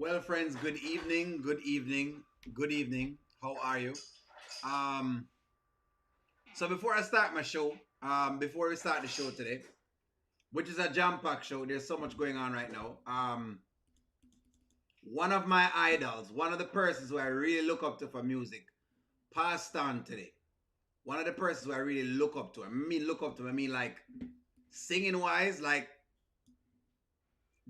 Well, friends, good evening, good evening, good evening. How are you? Um, so before I start my show, before we start the show today, which is a jam-packed show, there's so much going on right now. One of my idols, one of the persons who I really look up to for music, passed on today. One of the persons who I really look up to. I mean, look up to. I mean, like singing wise, like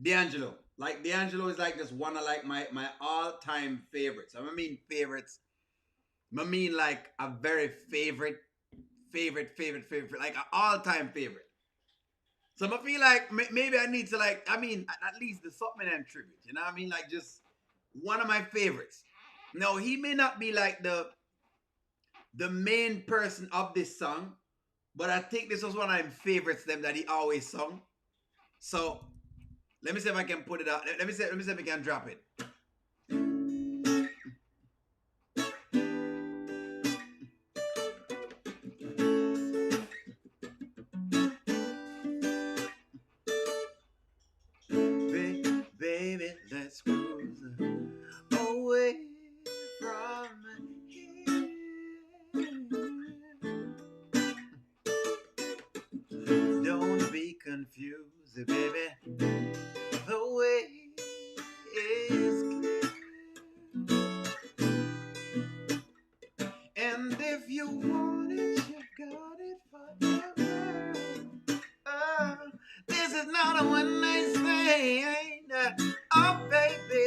D'Angelo. Like D'Angelo is like just one of like my all time favorites. I mean favorites. I mean like a very favorite, like an all time favorite. So I feel like maybe I need to like I mean at least the something and tribute. You know what I mean? Like just one of my favorites. No, he may not be like the main person of this song, but I think this was one of my favorites them that he always sung. So let me see if I can put it out. Let me see if I can drop it. Baby, let's cruise away from here. Don't be confused, baby. The way is clear. And if you want it, you got it forever. Oh, this is not a one night stand. Oh, baby.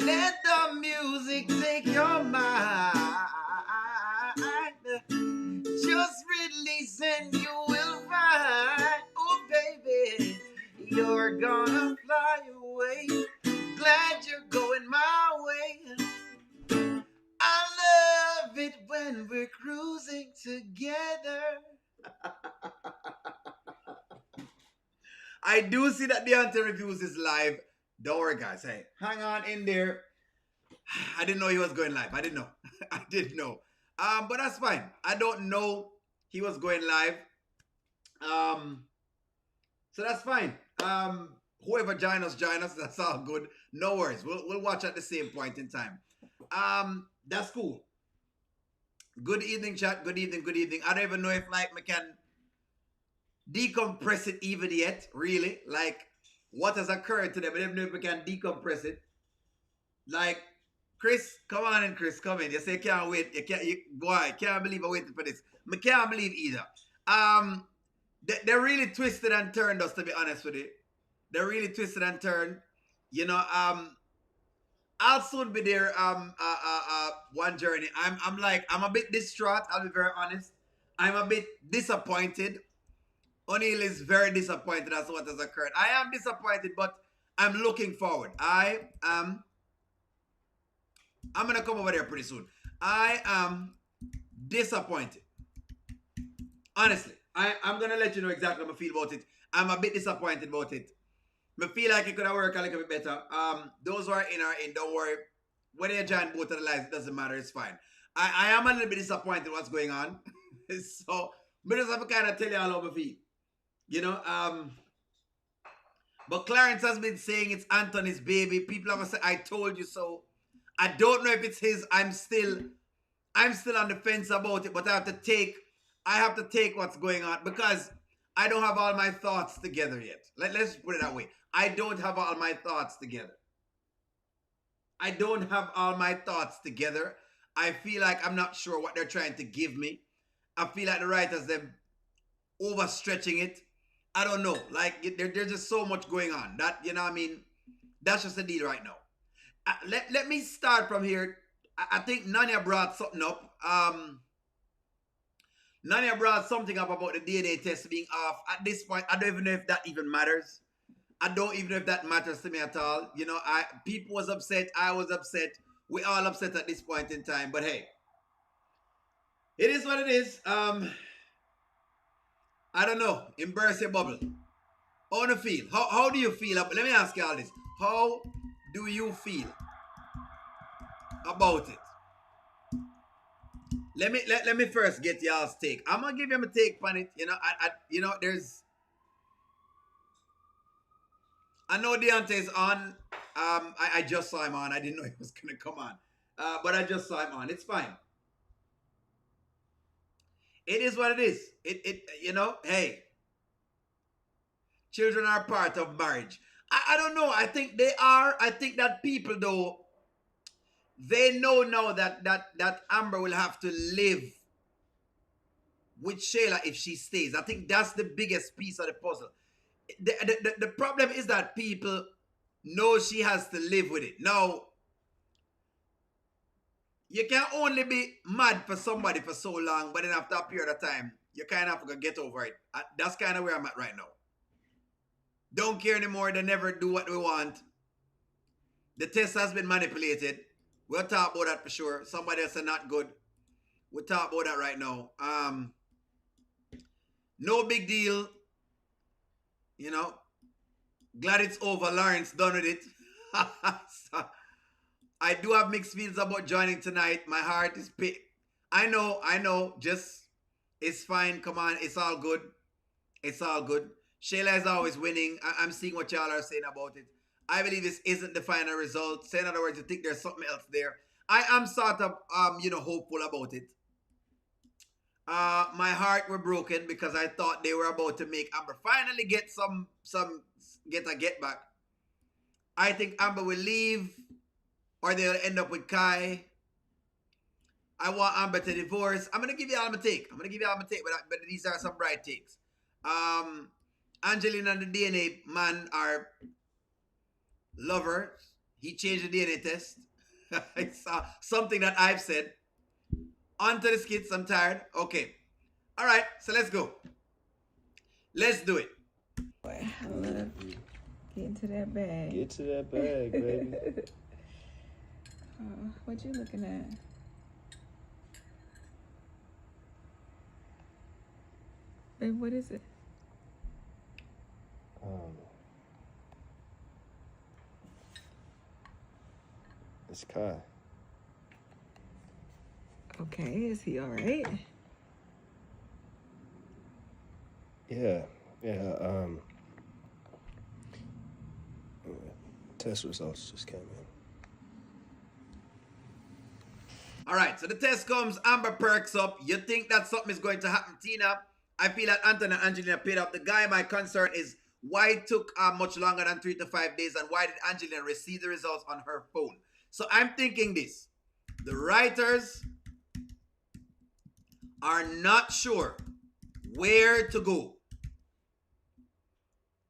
Let the music take your mind. Just release and you will find. Oh, baby, you're gonna fly away. Glad you're going my way. I love it when we're cruising together. I do see that the anthem reviews is live. Don't worry, guys. Hey, hang on in there. I didn't know he was going live. I didn't know. I didn't know. But that's fine. I don't know he was going live. Um, so that's fine. Whoever join us. That's all good. No worries. We'll watch at the same point in time. That's cool. Good evening, chat. Good evening. Good evening. I don't even know if like we can decompress it even yet. Really, like what has occurred today. But I don't know if we can decompress it. Like Chris, come on in, Chris, come in. You say you can't wait. You can't. You go on. Can't believe I waited for this. I can't believe either. Um, they really twisted and turned us. To be honest with you, they really twisted and turned. You know, I'll soon be there. One journey. I'm a bit distraught. I'll be very honest. I'm a bit disappointed. O'Neill is very disappointed as to what has occurred. I am disappointed, but I'm looking forward. I'm gonna come over there pretty soon. I am disappointed. Honestly, I'm gonna let you know exactly how I feel about it. I'm a bit disappointed about it. I feel like it could have worked a little bit better. Those who are in, don't worry. Whether you join both of the lives, it doesn't matter. It's fine. I am a little bit disappointed what's going on. So, I just have to kind of tell you all how I feel. You know, but Clarence has been saying it's Anthony's baby. People are gonna say, I told you so. I don't know if it's his. I'm still on the fence about it, but I have to take what's going on because I don't have all my thoughts together yet. Let's put it that way. I don't have all my thoughts together. I don't have all my thoughts together. I feel like I'm not sure what they're trying to give me. I feel like the writers them overstretching it. I don't know. Like there's just so much going on. That you know what I mean. That's just the deal right now. Let me start from here. I think Nanya brought something up. Nanya brought something up about the DNA test being off. At this point, I don't even know if that even matters. I don't even know if that matters to me at all. You know, people was upset. I was upset. We all upset at this point in time. But hey, it is what it is. I don't know. Embrace your bubble. How do you feel? How do you feel? Let me ask you all this. How do you feel about it? Let me first get y'all's take. I'm gonna give you my take on it. You know, there's I know Deontay is on. I just saw him on. I didn't know he was gonna come on. But I just saw him on. It's fine. It is what it is. Hey, children are part of marriage. I don't know. I think they are. I think that people though, they know now that Amber will have to live with Shayla if she stays. I think that's the biggest piece of the puzzle. The problem is that people know she has to live with it. Now, you can only be mad for somebody for so long, but then after a period of time, you kind of have to get over it. That's kind of where I'm at right now. Don't care anymore. They never do what we want. The test has been manipulated. We'll talk about that for sure. Somebody else said not good. We'll talk about that right now. No big deal. You know, glad it's over. Lawrence done with it. So, I do have mixed feelings about joining tonight. My heart is big. I know. Just it's fine. Come on, it's all good. It's all good. Shayla is always winning. I'm seeing what y'all are saying about it. I believe this isn't the final result. So in other words, you think there's something else there. I am sort of hopeful about it. My heart were broken because I thought they were about to make Amber finally get some get a get back. I think Amber will leave or they'll end up with Kai. I want Amber to divorce. I'm gonna give you all my take. But these are some bright takes. Angelina and the DNA man are lovers. He changed the DNA test. It's something that I've said. On to the skits. I'm tired. Okay. All right. So let's go. Let's do it. Boy, I love get into that bag. Get to that bag, baby. What you looking at? Babe, what is it? It's Kai. Okay, is he all right? Yeah. Test results just came in. All right, so the test comes. Amber perks up. You think that something is going to happen, Tina? I feel that Anthony and Angelina paid up. The guy, my concern is why it took much longer than 3 to 5 days, and why did Angelina receive the results on her phone? So I'm thinking this. The writers are not sure where to go.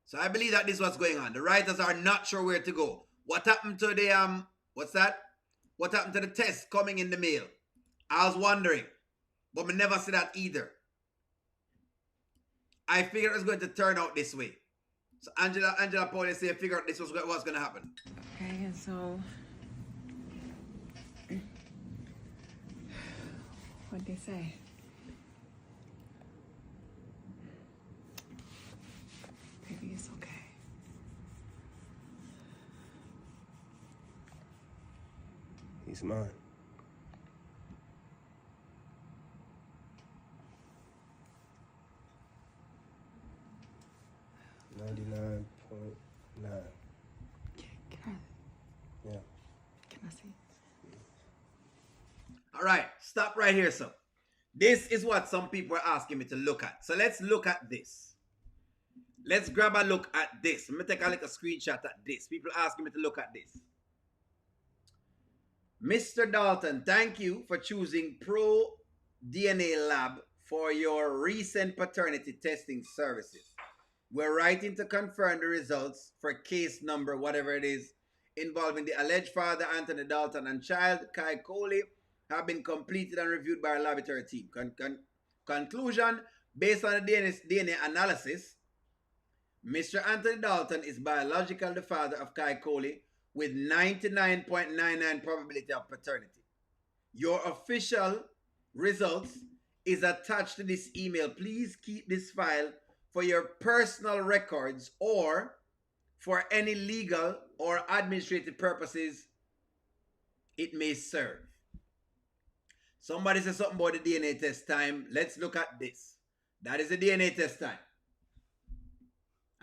So I believe that this is what's going on. The writers are not sure where to go. What happened to the what's that? What happened to the test coming in the mail? I was wondering, but we never said that either. I figured it was going to turn out this way. So Angela Pauli say, figure out this was what's going to happen. Okay, and so what'd they say? Baby, it's okay. He's mine. $99.9. Yeah. Can I see? All right, stop right here, so. This is what some people are asking me to look at. So let's look at this. Let's grab a look at this. Let me take a little screenshot at this. People are asking me to look at this. Mr. Dalton, thank you for choosing Pro DNA Lab for your recent paternity testing services. We're writing to confirm the results for case number, whatever it is, involving the alleged father, Anthony Dalton, and child, Kai Coley, have been completed and reviewed by our laboratory team. Conclusion, based on the DNA analysis, Mr. Anthony Dalton is biologically the father of Kai Coley with 99.99% probability of paternity. Your official results is attached to this email. Please keep this file for your personal records or for any legal or administrative purposes it may serve. Somebody said something about the DNA test time. Let's look at this. That is the DNA test time.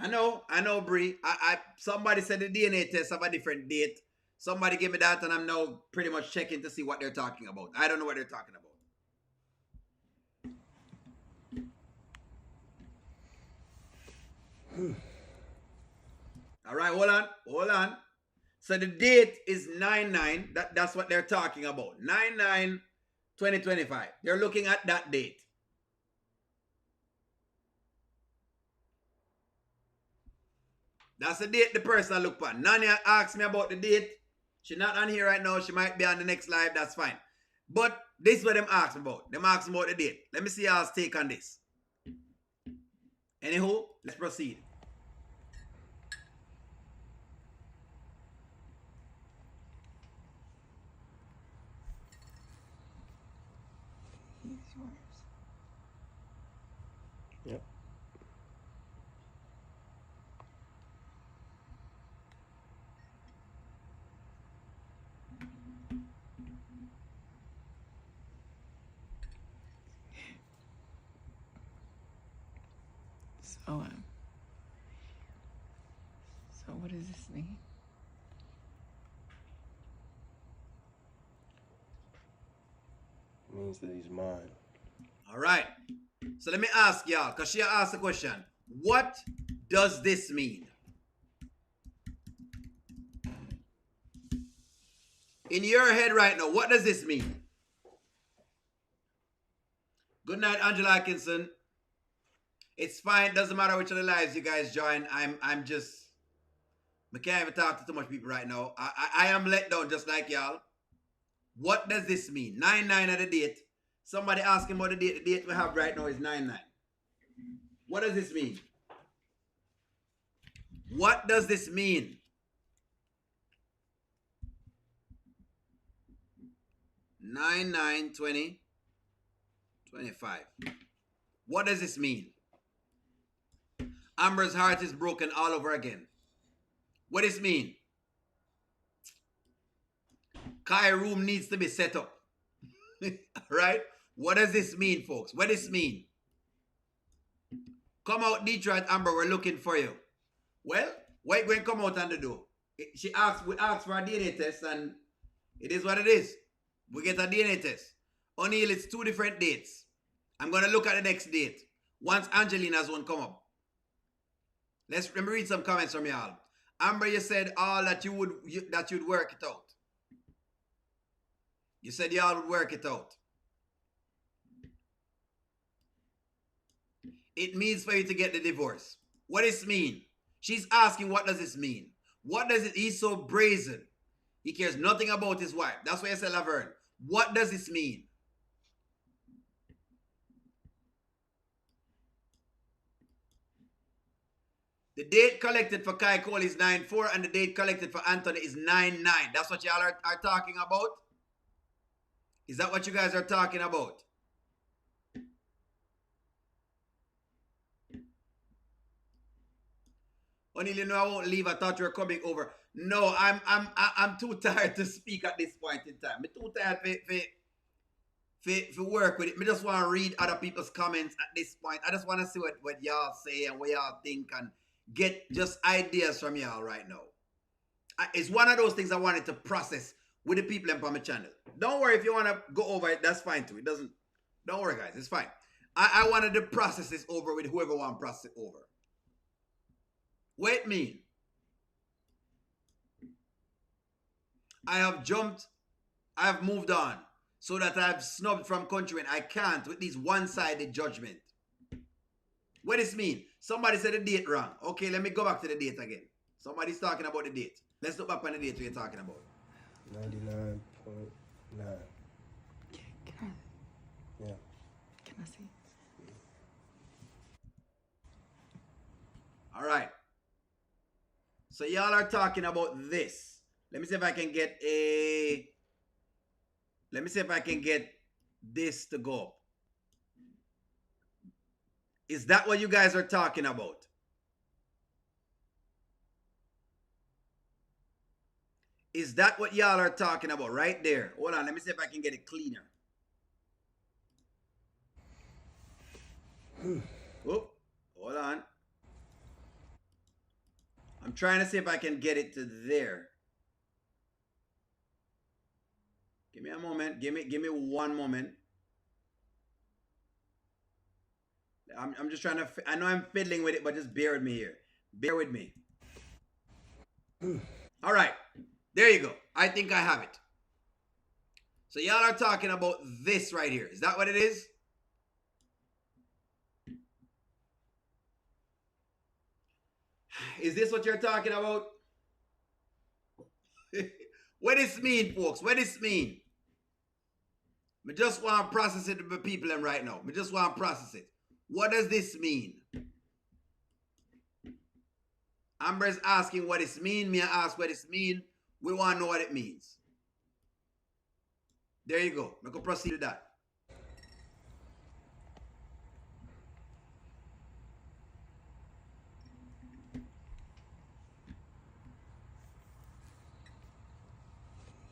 I know, Bree. Somebody said the DNA test have a different date. Somebody gave me that, and I'm now pretty much checking to see what they're talking about. I don't know what they're talking about. All right, hold on. So the date is 9/9. That's what they're talking about. 9/9, 2025. They're looking at that date. That's the date the person look for. Nanya asked me about the date. She's not on here right now. She might be on the next live. That's fine. But this is what them asked me about. Them asked me about the date. Let me see y'all's take on this. Anywho, let's proceed. He's yours. Yep. So, so what does this mean? It means that he's mine. All right. So let me ask y'all, because she asked the question. What does this mean? In your head right now, what does this mean? Good night, Angela Atkinson. It's fine. Doesn't matter which of the lives you guys join. I'm just, I can't even talk to too much people right now. I am let down just like y'all. What does this mean? 9/9 at the date. Somebody asking about the date. The date we have right now is 9/9. What does this mean? What does this mean? 9/9/2025. What does this mean? Amber's heart is broken all over again. What does this mean? Kai room needs to be set up. Right? What does this mean, folks? What does this mean? Come out, Detroit, Amber. We're looking for you. Well, why going to come out and do? We asked for a DNA test, and it is what it is. We get a DNA test. O'Neill, it's 2 different dates. I'm going to look at the next date. Once Angelina's one come up. Let me read some comments from y'all. Amber, you said all that you'd work it out. You said y'all would work it out. It means for you to get the divorce. What does this mean? She's asking, what does this mean? What does it? He's so brazen. He cares nothing about his wife. That's why I said Laverne. What does this mean? The date collected for Kai Cole is 9/4 and the date collected for Anthony is 9/9. That's what y'all are talking about? Is that what you guys are talking about? O'Neill, you know I won't leave. I thought you were coming over. No, I'm too tired to speak at this point in time. I'm too tired for work with it. I just want to read other people's comments at this point. I just want to see what y'all say and what y'all think and get just ideas from y'all right now. It's one of those things I wanted to process with the people on my channel. Don't worry if you want to go over it. That's fine too. Don't worry, guys. It's fine. I wanted to process this over with whoever want to process it over. Wait me. I have moved on so that I've snubbed from Kountry Wayne. I can't with this one-sided judgment. What does this mean? Somebody said the date wrong. Okay, let me go back to the date again. Somebody's talking about the date. Let's look back on the date we're talking about. 99.9. Can I? Yeah. Can I see? All right. So y'all are talking about this. Let me see if I can get this to go. Is that what you guys are talking about? Is that what y'all are talking about right there? Hold on, let me see if I can get it cleaner. Oh, hold on. I'm trying to see if I can get it to there. Give me a moment. Give me one moment. I'm just trying to. I know I'm fiddling with it, but just bear with me here. Bear with me. All right. There you go. I think I have it. So y'all are talking about this right here. Is that what it is? Is this what you're talking about? What does this mean, folks? What does this mean? I just want to process it with people right now. I just want to process it. What does this mean? Amber is asking what this mean. Me, I ask what this mean. We want to know what it means. There you go. I can proceed with that.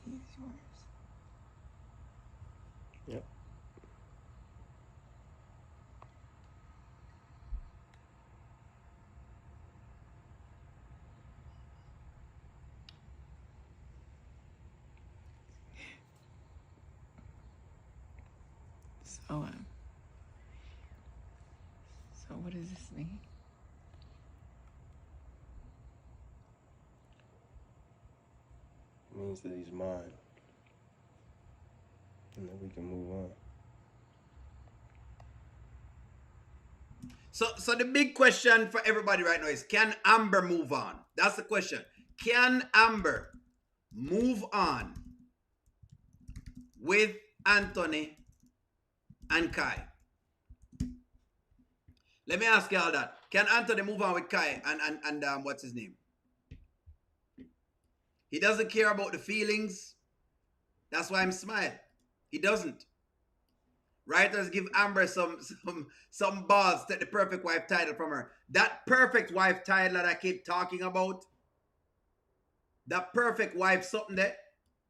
He's yours. Yep. So what does this mean? It means that he's mine. And that we can move on. So the big question for everybody right now is, can Amber move on? That's the question. Can Amber move on with Anthony and Kai? Let me ask y'all that. Can Anthony move on with Kai and what's his name? He doesn't care about the feelings. That's why I'm smiling. He doesn't. Writers give Amber some balls to take the perfect wife title from her. That perfect wife title that I keep talking about, that perfect wife something that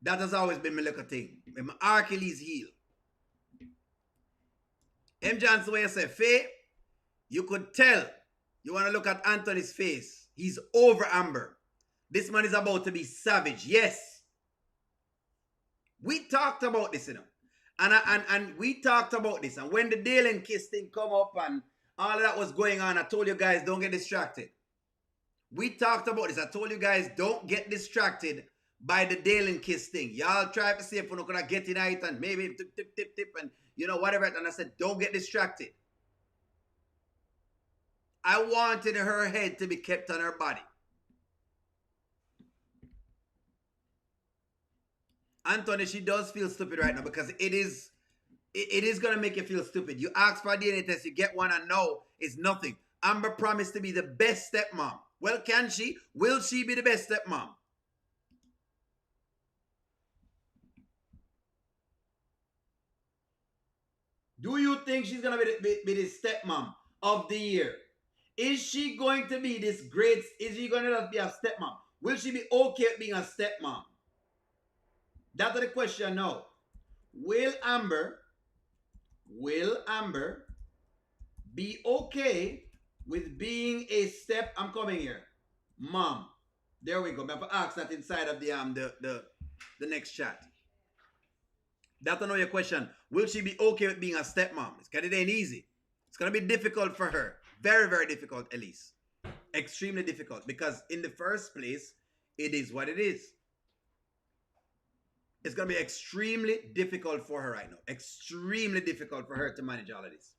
has always been my little thing. My Achilles heel. M. Johnson, where you say, Faye, you could tell. You want to look at Anthony's face. He's over Amber. This man is about to be savage. Yes. We talked about this, you know. And we talked about this. And when the Dale and Kiss thing come up and all of that was going on, I told you guys, don't get distracted. We talked about this. I told you guys, don't get distracted by the Dale and Kiss thing. Y'all try to see if we're not going to get in it and maybe tip and, you know, whatever. And I said, don't get distracted. I wanted her head to be kept on her body. Anthony, she does feel stupid right now because it is going to make you feel stupid. You ask for a DNA test, you get one, and no, it's nothing. Amber promised to be the best stepmom. Well, can she? Will she be the best stepmom? Do you think she's going to be the stepmom of the year? Is she going to be this great? Is she going to be a stepmom? Will she be okay with being a stepmom? That's the question now. Will Amber be okay with being a I'm coming here, mom? There we go. I'm going to ask that inside of the next chat. That's another question. Will she be okay with being a stepmom? Because it ain't easy. It's going to be difficult for her. Very, very difficult, Elise. Extremely difficult. Because in the first place, it is what it is. It's going to be extremely difficult for her right now. Extremely difficult for her to manage all of this.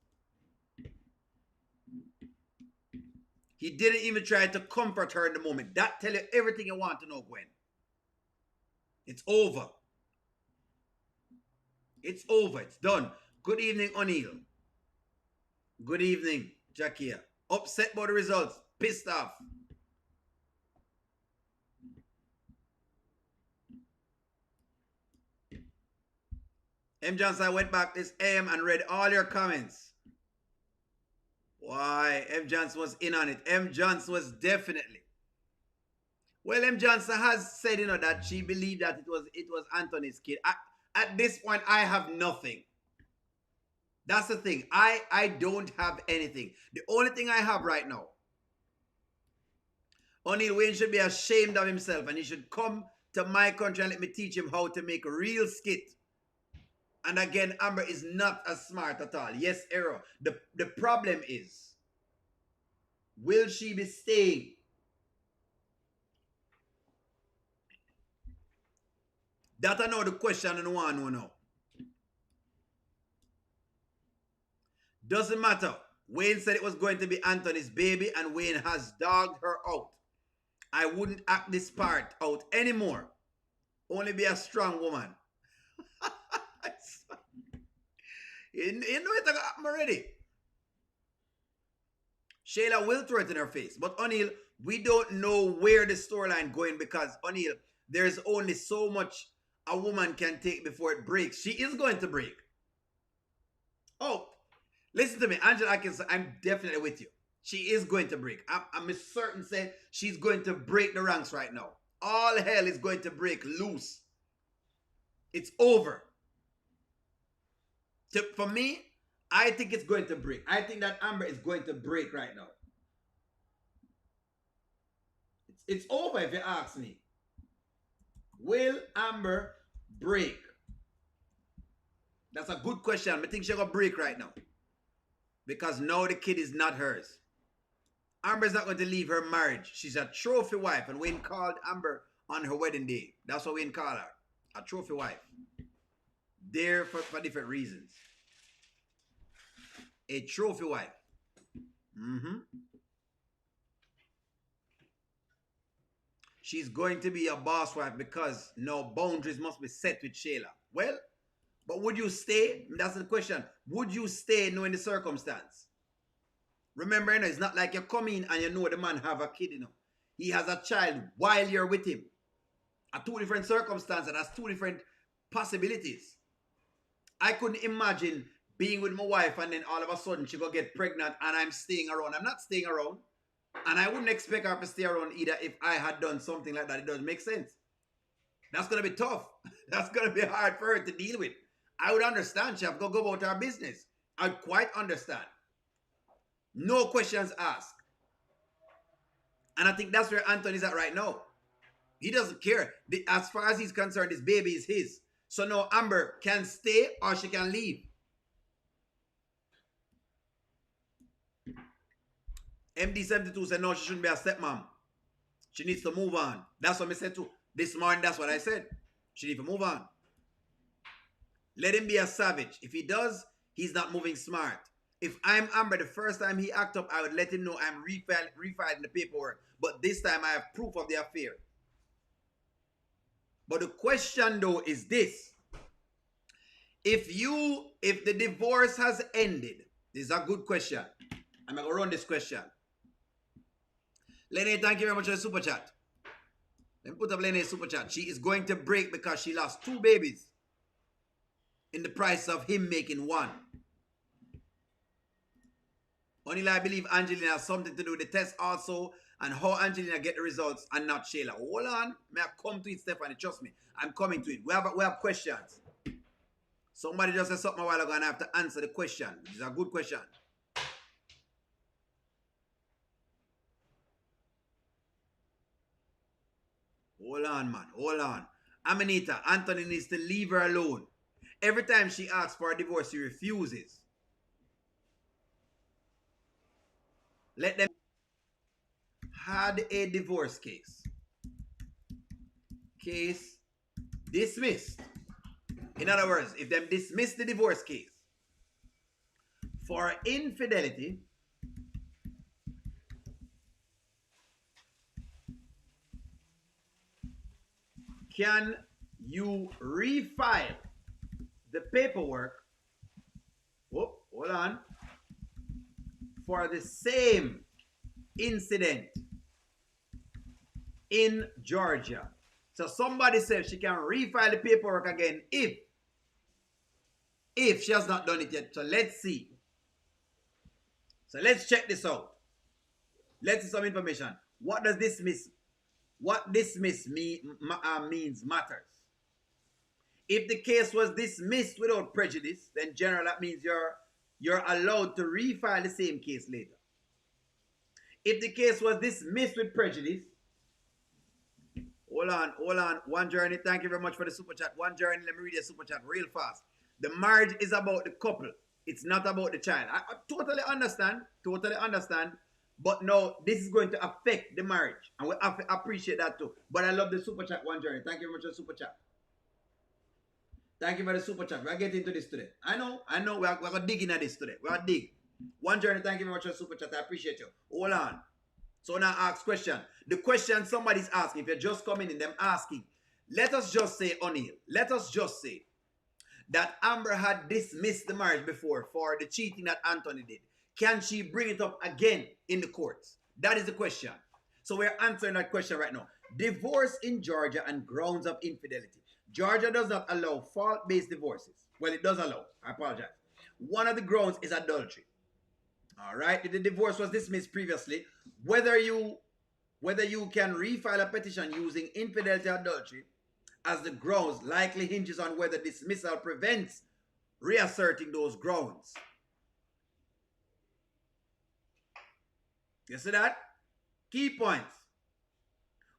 He didn't even try to comfort her in the moment. That tell you everything you want to know, Gwen. It's over. It's over. It's done. Good evening, O'Neill. Good evening, Jakia. Upset by the results. Pissed off. M. Johnson, I went back this AM and read all your comments. Why? M. Johnson was in on it. M. Johnson was definitely. Well, M. Johnson has said, you know, that she believed that it was Anthony's kid. At this point, I have nothing. That's the thing. I don't have anything. The only thing I have right now, O'Neal Wayne should be ashamed of himself and he should come to my country and let me teach him how to make a real skit. And again, Amber is not as smart at all. Yes, error. The problem is, will she be staying? That I know the question and one who know. Doesn't matter. Wayne said it was going to be Anthony's baby and Wayne has dogged her out. I wouldn't act this part out anymore. Only be a strong woman. You know it happen already. Shayla will throw it in her face. But O'Neal, we don't know where the storyline going because O'Neal, there's only so much a woman can take before it breaks. She is going to break. Oh, listen to me, Angela. I'm definitely with you. She is going to break. I'm certain say she's going to break the ranks right now. All hell is going to break loose. It's over. So for me, I think it's going to break. I think that Amber is going to break right now. It's over if you ask me. Will Amber break? That's a good question. I think she's going to break right now. Because now the kid is not hers. Amber's not going to leave her marriage. She's a trophy wife. And Wayne called Amber on her wedding day. That's what Wayne called her. A trophy wife. There for different reasons. A trophy wife. She's going to be a boss wife because no boundaries must be set with Shayla. Well, but would you stay? That's the question. Would you stay knowing the circumstance? Remember, you know, it's not like you come in and you know the man have a kid, you know. He has a child while you're with him. Are two different circumstances. That's two different possibilities. I couldn't imagine being with my wife and then all of a sudden she go get pregnant and I'm staying around. I'm not staying around. And I wouldn't expect her to stay around either if I had done something like that. It doesn't make sense. That's going to be tough. That's going to be hard for her to deal with. I would understand. She have to go about her business. I'd quite understand. No questions asked. And I think that's where Anthony's at right now. He doesn't care. As far as he's concerned, this baby is his. So now Amber can stay or she can leave. MD72 said no, she shouldn't be a stepmom. She needs to move on. That's what I said too. This morning, that's what I said. She needs to move on. Let him be a savage. If he does, he's not moving smart. If I'm Amber, the first time he act up, I would let him know I'm refiling the paperwork. But this time I have proof of the affair. But the question though is this. If the divorce has ended, this is a good question. I'm going to run this question. Lenny, thank you very much for the super chat. Let me put up Lenny's super chat. She is going to break because she lost 2 babies in the price of him making 1. Only I believe Angelina has something to do with the test also and how Angelina get the results and not Shayla. Hold on. May I come to it, Stephanie? Trust me. I'm coming to it. We have questions. Somebody just said something a while ago and I have to answer the question. It's a good question. Hold on, man. Hold on. Amanita, Anthony needs to leave her alone. Every time she asks for a divorce, he refuses. Let them had a divorce case. Case dismissed. In other words, if them dismiss the divorce case for infidelity, can you refile the paperwork? Oh, hold on. For the same incident in Georgia. So somebody said she can refile the paperwork again if she has not done it yet. So let's see. So let's check this out. Let's see some information. What does dismiss? What dismiss means matters. If the case was dismissed without prejudice, then generally that means you're allowed to refile the same case later. If the case was dismissed with prejudice, Hold on, hold on. One Journey, thank you very much for the super chat. One Journey, let me read the super chat real fast. The marriage is about the couple. It's not about the child. I totally understand. Totally understand. But no, this is going to affect the marriage. And we appreciate that too. But I love the super chat, One Journey. Thank you very much for the super chat. Thank you for the super chat. We're getting into this today. I know. We're going to dig into this today. We're going to dig. One Journey, thank you very much for the super chat. I appreciate you. Hold on. So now ask question. The question somebody's asking, if you're just coming in, them asking, let us just say, O'Neal, let us just say that Amber had dismissed the marriage before for the cheating that Anthony did. Can she bring it up again in the courts? That is the question. So we're answering that question right now. Divorce in Georgia and grounds of infidelity. Georgia does not allow fault-based divorces. Well, it does allow. I apologize. One of the grounds is adultery. All right. The divorce was dismissed previously. Whether you can refile a petition using infidelity or adultery as the grounds likely hinges on whether dismissal prevents reasserting those grounds. You see that? Key points.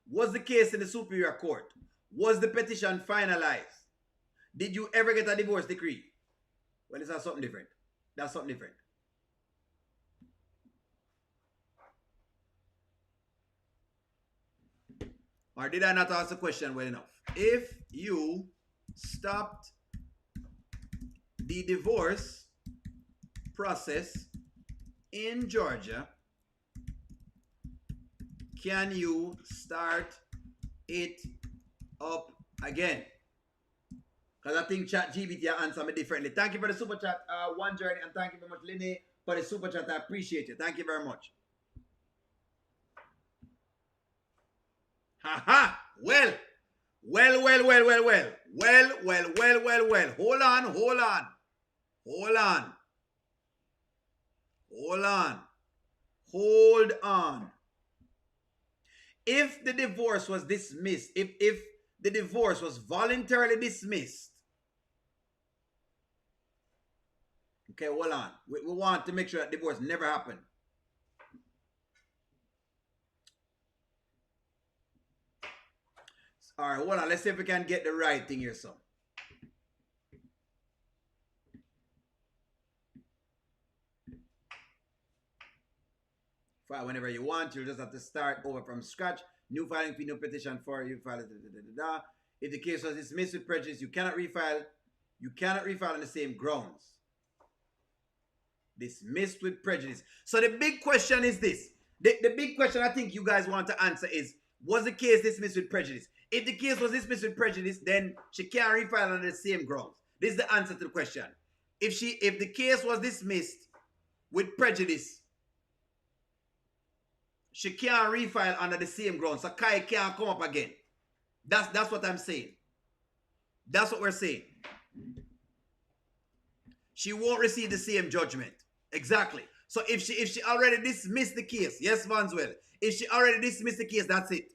Was the case in the Superior Court? Was the petition finalized? Did you ever get a divorce decree? Well, it's something different. That's something different. Or did I not ask the question well enough? If you stopped the divorce process in Georgia, can you start it up again? Because I think ChatGPT answer me differently. Thank you for the super chat, One Journey, and thank you very much, Lene, for the super chat. I appreciate you. Thank you very much. Haha. Well. Hold on. If the divorce was dismissed, if the divorce was voluntarily dismissed, okay, hold on. We want to make sure that divorce never happened. All right, hold on. Let's see if we can get the right thing here, so. File whenever you want. You just have to start over from scratch. New filing fee, new petition for you file. If the case was dismissed with prejudice, you cannot refile. You cannot refile on the same grounds. Dismissed with prejudice. So the big question is this. The big question I think you guys want to answer is, was the case dismissed with prejudice? If the case was dismissed with prejudice, then she can't refile on the same grounds. This is the answer to the question. If the case was dismissed with prejudice, she can't refile under the same grounds. So Kai can't come up again. That's what I'm saying. That's what we're saying. She won't receive the same judgment. Exactly. So if she already dismissed the case, yes, Vanswell. If she already dismissed the case, that's it.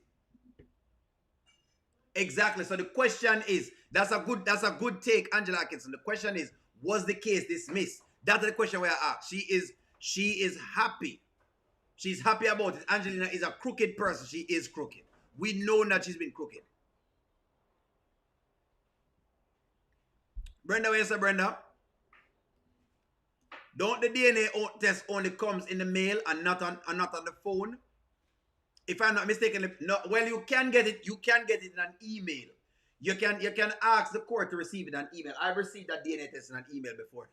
Exactly. So the question is, that's a good take, Angela Atkinson. The question is, was the case dismissed? That's the question we are asked. She is happy. She's happy about it. Angelina is a crooked person. She is crooked. We know that she's been crooked. Brenda, where you say, Brenda? Don't the DNA test only comes in the mail and not on the phone? If I'm not mistaken, no. Well, you can get it. You can get it in an email. You can ask the court to receive it in an email. I've received that DNA test in an email before.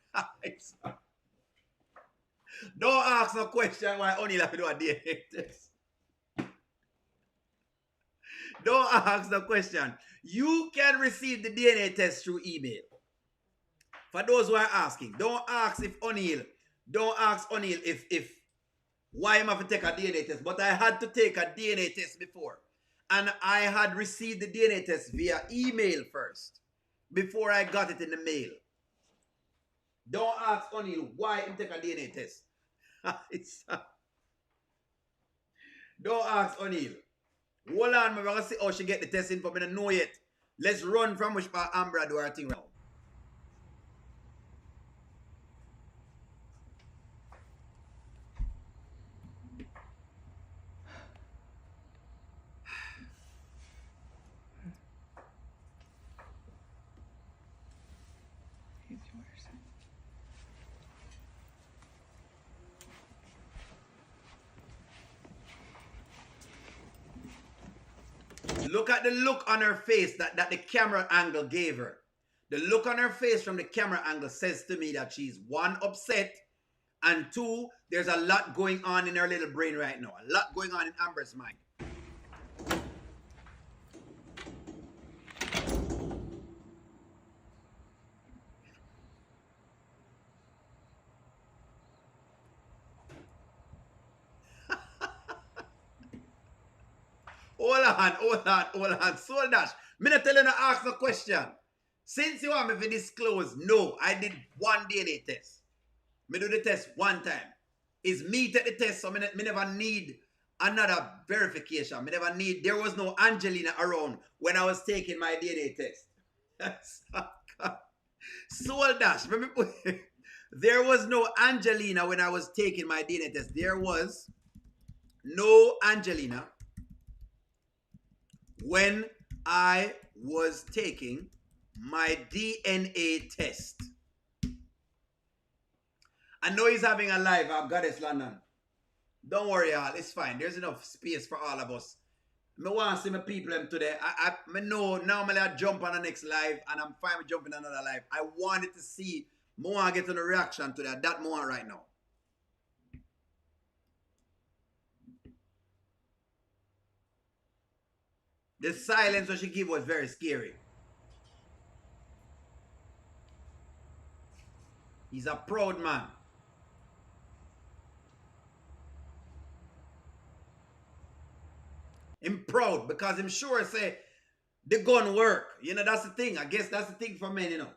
Don't ask no question why only have to do a DNA test. Don't ask no question. You can receive the DNA test through email. For those who are asking, don't ask O'Neal if why am I have to take a DNA test? But I had to take a DNA test before. And I had received the DNA test via email first, before I got it in the mail. Don't ask O'Neal why him take a DNA test. Don't ask O'Neal. Hold on, we're going to see how she get the test info. I don't know yet. Let's run from which part Ambra do her thing now. Look at the look on her face that the camera angle gave her. The look on her face from the camera angle says to me that she's one, upset, and two, there's a lot going on in her little brain right now. A lot going on in Amber's mind. Hold on. Soul Dash. Me not tell you to ask the question. Since you want me to disclose, no, I did one DNA test. Me do the test one time. It's me take the test, so me never need another verification. Me never need, there was no Angelina around when I was taking my DNA test. Soul Dash. There was no Angelina when I was taking my DNA test. There was no Angelina when I was taking my DNA test. I know he's having a live at Goddess London. Don't worry, y'all. It's fine. There's enough space for all of us. I want to see my people today. I know normally I jump on the next live and I'm fine with jumping on another live. I wanted to see more get on the reaction to that more right now. The silence that she gave was very scary. He's a proud man. I'm proud because I'm sure say the gun work. You know, that's the thing. I guess that's the thing for men, you know.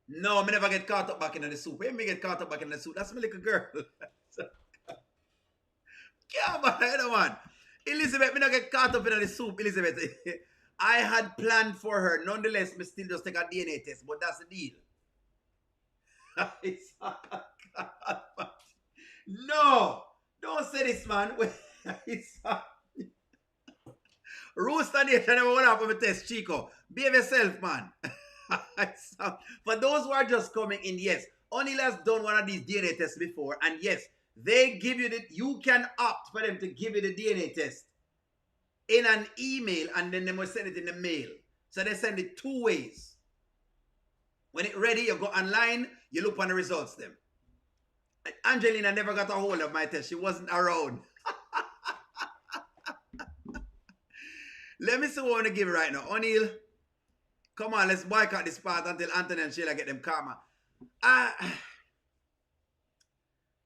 No, me never get caught up back in the soup. When me get caught up back in the soup, that's my little girl. Yeah, man. Elizabeth, me not get caught up in the soup, Elizabeth. I had planned for her. Nonetheless, me still just take a DNA test, but that's the deal. No, don't say this, man. Rooster Nation never went up with a test, Chico. Behave yourself, man. For those who are just coming in, yes, O'Neal has done one of these DNA tests before, and yes, they give you you can opt for them to give you the DNA test in an email, and then they must send it in the mail. So they send it 2 ways. When it's ready, you go online, you look on the results them. Angelina never got a hold of my test. She wasn't around. Let me see what I want to give you right now. O'Neal, come on, let's boycott this part until Anthony and Shayla get them karma.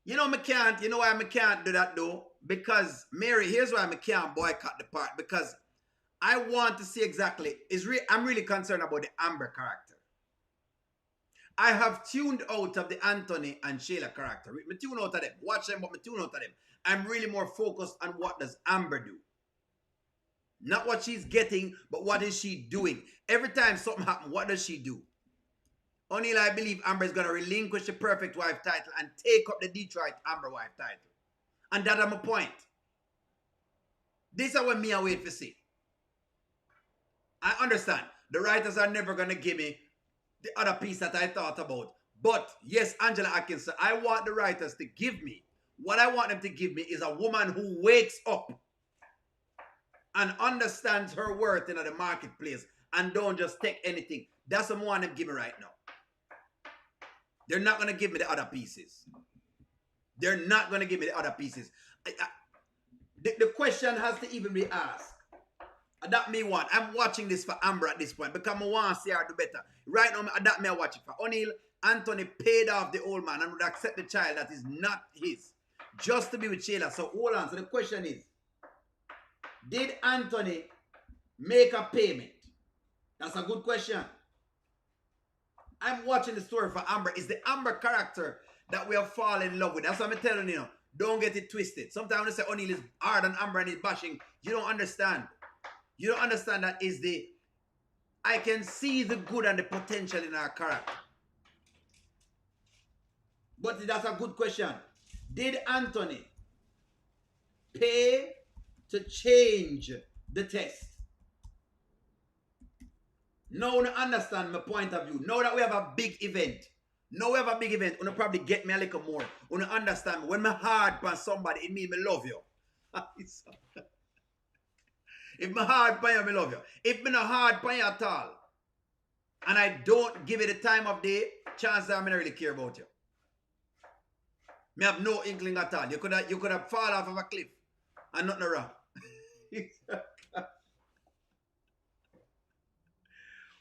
You know, you know why I can't do that though? Because, Mary, here's why I can't boycott the part. Because I want to see exactly, I'm really concerned about the Amber character. I have tuned out of the Anthony and Shayla character. Me tune out of them. Watch them, but me tune out of them. I'm really more focused on what does Amber do. Not what she's getting, but what is she doing? Every time something happens, what does she do? O'Neal, I believe Amber is going to relinquish the Perfect Wife title and take up the Detroit Amber Wife title. And that's my point. This is what me I wait to see. I understand. The writers are never going to give me the other piece that I thought about. But, yes, Angela Atkinson, I want the writers to give me. What I want them to give me is a woman who wakes up and understands her worth in the marketplace and don't just take anything. That's what I want them to give me right now. They're not going to give me the other pieces. They're not going to give me the other pieces. The question has to even be asked. That me want. I'm watching this for Amber at this point because I want to see her do better. Right now, that me I watch it for. O'Neal, Anthony paid off the old man and would accept the child that is not his just to be with Shayla. So hold on. So the question is, did Anthony make a payment? That's a good question. I'm watching the story for Amber. It's the Amber character that we have fallen in love with. That's what I'm telling you. Don't get it twisted. Sometimes when they say O'Neal is hard on Amber and he's bashing, you don't understand. You don't understand that is I can see the good and the potential in our character. But that's a good question. Did Anthony pay to change the test? Now you understand my point of view. Now that we have a big event, you probably get me a little more. You understand me. When my heart on somebody, it means me love you. If my hard by you, me love you. If me not hard by you at all, and I don't give it the time of day, chances are I don't really care about you. Me have no inkling at all. You could have fall off of a cliff and nothing wrong.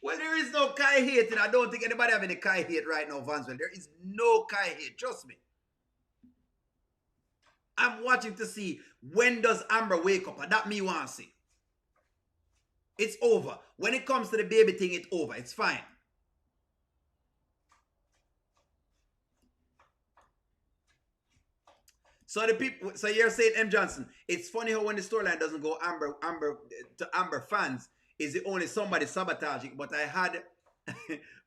Well, there is no Kai hate, and I don't think anybody have any Kai hate right now, Vanswell. There is no Kai hate, trust me. I'm watching to see when does Amber wake up, and that me want to see. It's over. When it comes to the baby thing, it's over. It's fine. So the people, so you're saying M. Johnson, it's funny how when the storyline doesn't go Amber to Amber fans, is it only somebody sabotaging? But I had,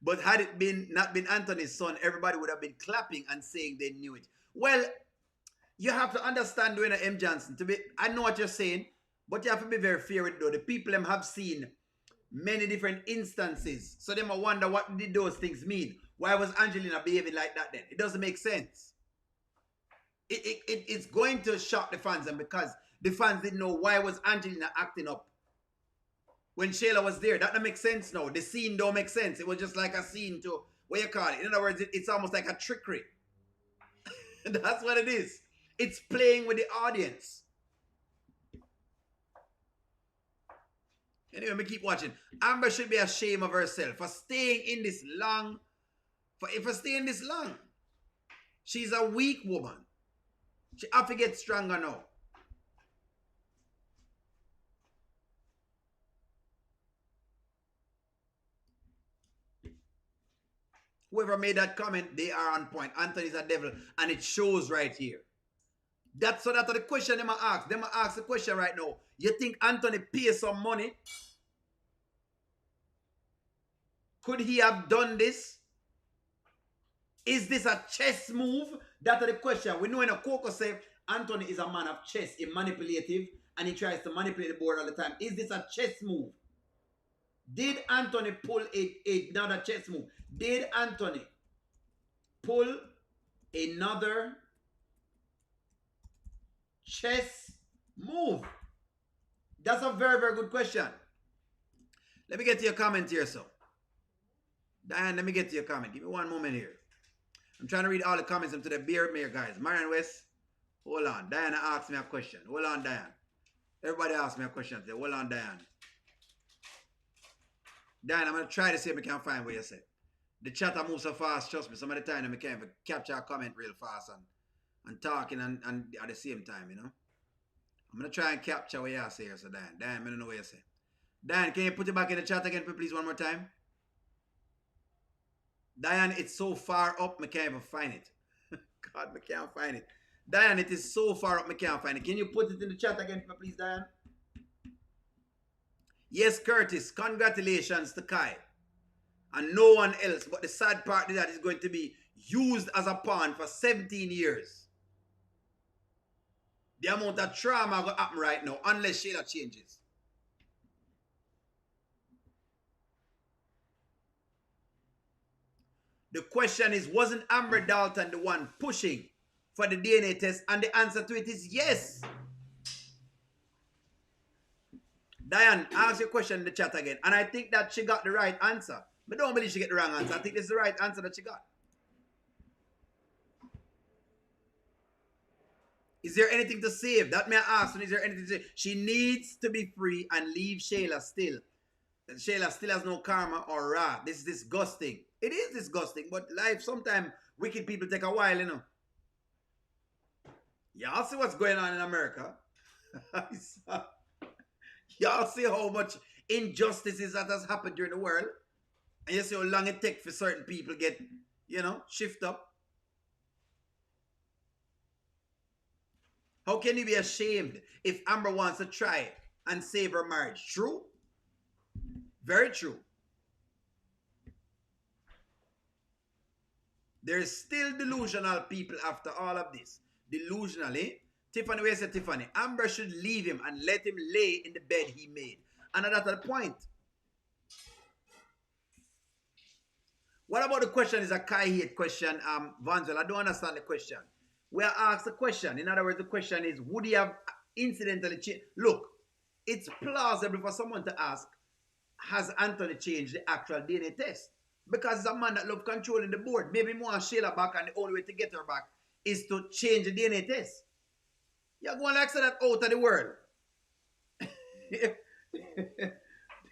but had it been not been Anthony's son, everybody would have been clapping and saying they knew it. Well, you have to understand, doing M. Johnson, to be. I know what you're saying, but you have to be very fair with it, though. The people them have seen many different instances, so they might wonder what did those things mean. Why was Angelina behaving like that then? It doesn't make sense. It's going to shock the fans, and because the fans didn't know why was Angelina acting up when Shayla was there. That don't make sense now. The scene don't make sense. It was just like a scene to, what you call it? In other words, it's almost like a trickery. That's what it is. It's playing with the audience. Anyway, me keep watching. Amber should be ashamed of herself for staying in this long. For staying this long. She's a weak woman. She have to get stronger now. Whoever made that comment, they are on point. Anthony's a devil, and it shows right here. That's the question they might ask. They might ask the question right now. You think Anthony pays some money? Could he have done this? Is this a chess move? That's the question. We know in a Coco say Anthony is a man of chess, a manipulative, and he tries to manipulate the board all the time. Is this a chess move? Did Anthony pull another chess move? Did Anthony pull another chess move? That's a very, very good question. Let me get to your comment here, so. Diane, let me get to your comment. Give me one moment here. I'm trying to read all the comments into the beer mayor, guys. Marion West, hold on. Diana asked me a question. Hold on, Diane. Everybody asked me a question today. Hold on, Diane. Diane, I'm going to try to see if I can find what you said. The chat moves so fast, trust me. Some of the time I can't even capture a comment real fast and talking and at the same time, you know. I'm going to try and capture what you say here, so Diane. Diane, I don't know what you say. Diane, can you put it back in the chat again, please, one more time? Diane, it's so far up, I can't even find it. God, I can't find it. Diane, it is so far up, I can't find it. Can you put it in the chat again, please, Diane? Yes, Curtis, congratulations to Kai. And no one else. But the sad part is that is going to be used as a pawn for 17 years. The amount of trauma going to happen right now, unless Shayla changes. The question is, wasn't Amber Dalton the one pushing for the DNA test? And the answer to it is yes. Diane, ask your question in the chat again. And I think that she got the right answer. But don't believe she get the wrong answer. I think this is the right answer that she got. Is there anything to save? That may I ask. Is there anything to save? She needs to be free and leave Shayla still. And Shayla still has no karma or wrath. This is disgusting. It is disgusting, but life, sometimes wicked people take a while, you know. Y'all see what's going on in America? Y'all see how much injustices that has happened during the world? And you see how long it takes for certain people get, you know, shift up. How can you be ashamed if Amber wants to try and save her marriage? True? Very true. There's still delusional people after all of this. Delusional, eh? Tiffany, where said Tiffany? Amber should leave him and let him lay in the bed he made. And that's the point. What about the question is a Kai hate question, Vanzel? I don't understand the question. We are asked the question. In other words, the question is, would he have incidentally changed? Look, it's plausible for someone to ask, has Anthony changed the actual DNA test? Because it's a man that loves controlling the board. Maybe more Shayla back, and the only way to get her back is to change the DNA test. You're going like say that out of the world.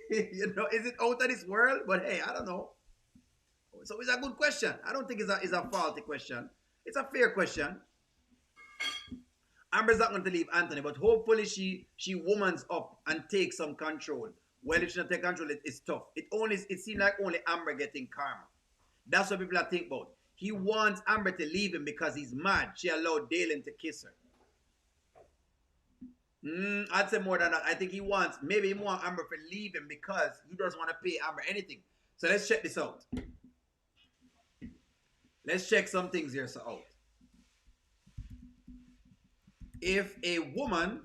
You know, is it out of this world? But hey, I don't know. So it's a good question. I don't think it's a faulty question. It's a fair question. Amber's not going to leave Anthony, but hopefully she womans up and takes some control. Well, if she don't take control, it's tough. It seems like only Amber getting karma. That's what people are thinking about. He wants Amber to leave him because he's mad. She allowed Dalen to kiss her. I'd say more than that. I think maybe he wants Amber to leave him because he doesn't want to pay Amber anything. So let's check this out. Let's check some things here out. If a woman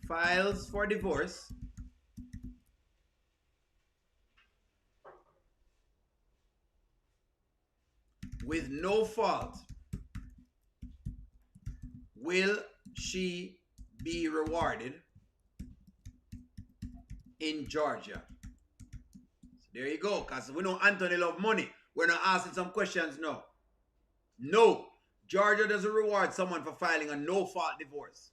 files for divorce with no fault, will she be rewarded in Georgia? So there you go, because we know Anthony love money. We're not asking some questions now. No, Georgia doesn't reward someone for filing a no-fault divorce.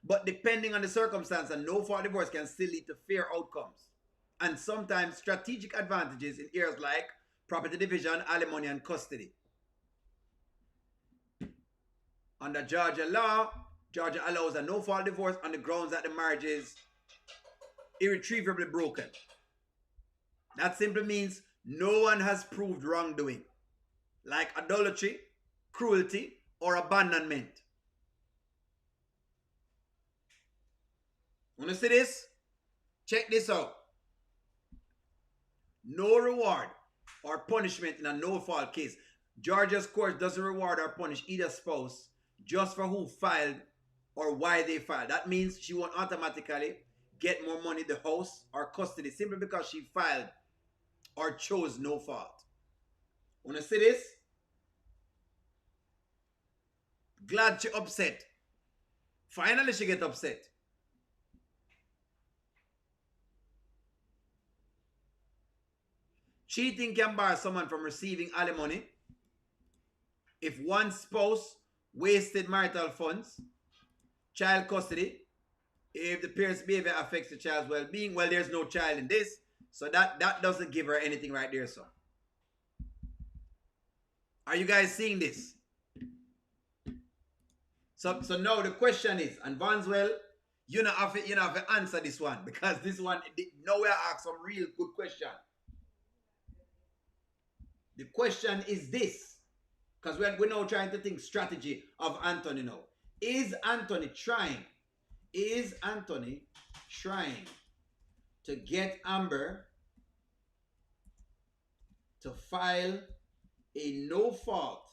But depending on the circumstance, a no-fault divorce can still lead to fair outcomes. And sometimes strategic advantages in areas like property division, alimony, and custody. Under Georgia law, Georgia allows a no-fault divorce on the grounds that the marriage is irretrievably broken. That simply means no one has proved wrongdoing, like adultery, cruelty, or abandonment. Want to see this? Check this out. No reward or punishment in a no-fault case. Georgia's court doesn't reward or punish either spouse just for who filed or why they filed. That means she won't automatically get more money, the house, or custody simply because she filed or chose no fault. Want to see this? Glad she upset. Finally she get upset. Cheating can bar someone from receiving alimony if one spouse wasted marital funds, child custody, if the parent's behavior affects the child's well-being. Well, there's no child in this, so that doesn't give her anything right there, so. Are you guys seeing this? So now the question is, and Vanswell, you know have to answer this one, because this one, now we ask some real good question. The question is this, because we're now trying to think strategy of Anthony now. Is Anthony trying to get Amber to file a no-fault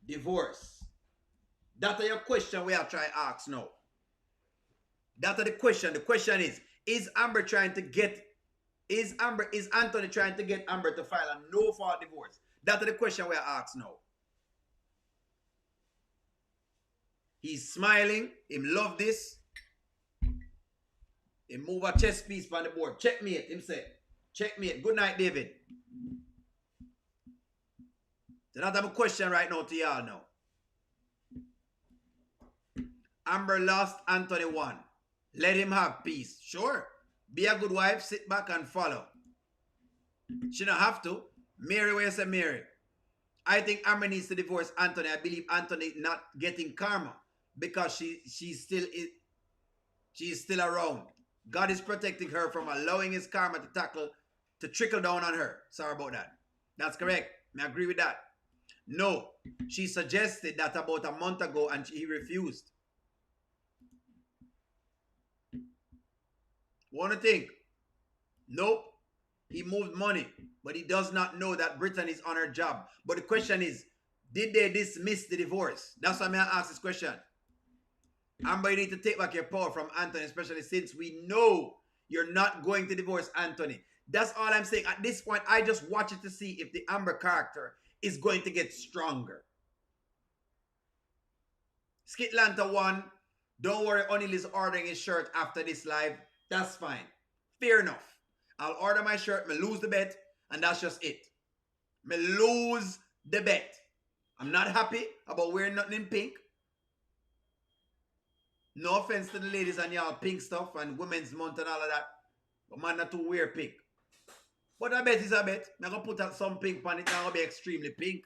divorce? That's your question we are trying to ask now. That's the question. The question is Anthony trying to get Amber to file a no-fault divorce? That's the question we are asking now. He's smiling. Him love this. He move a chess piece on the board. Checkmate, him say. Checkmate. Good night, David. So that's a question right now to y'all now. Amber lost, Anthony won. Let him have peace. Sure. Be a good wife. Sit back and follow. She don't have to. Mary, where you say Mary? I think Amber needs to divorce Anthony. I believe Anthony not getting karma because she's still around. God is protecting her from allowing his karma to trickle down on her. Sorry about that. That's correct. I agree with that. No, she suggested that about a month ago and he refused. Want to think? Nope. He moved money, but he does not know that Britain is on her job. But the question is, did they dismiss the divorce? That's why I ask this question. Amber, you need to take back your power from Anthony, especially since we know you're not going to divorce Anthony. That's all I'm saying. At this point, I just watch it to see if the Amber character is going to get stronger. Skitlanta won. Don't worry, O'Neal is ordering his shirt after this live. That's fine. Fair enough. I'll order my shirt, me lose the bet, and that's just it. Me lose the bet. I'm not happy about wearing nothing in pink. No offense to the ladies and y'all pink stuff and women's month and all of that. But man not to wear pink. But a bet is a bet. I'm going to put out some pink on it. It's going to be extremely pink.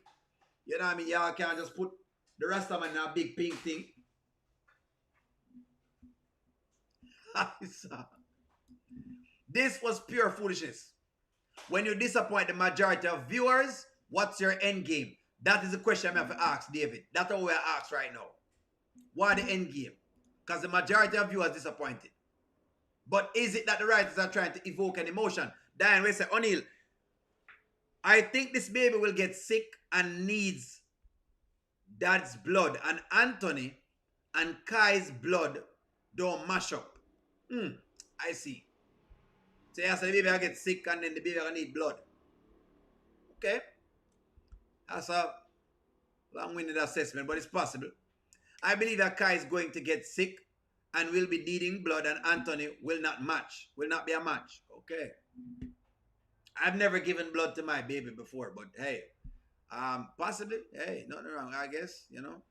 You know what I mean? Y'all can't just put the rest of them in a big pink thing. This was pure foolishness. When you disappoint the majority of viewers, what's your end game? That is the question I have to ask David. That's what we're asked right now. What the end game? Because the majority of viewers disappointed. But is it that the writers are trying to evoke an emotion? Diane will say, O'Neal, I think this baby will get sick and needs dad's blood. And Anthony and Kai's blood don't mash up. I see. So yes, the baby will get sick and then the baby will need blood. Okay. That's a long-winded assessment, but it's possible. I believe that Kai is going to get sick and will be needing blood, and Anthony will not be a match. Okay. I've never given blood to my baby before, but hey, possibly, hey, nothing wrong, I guess, you know.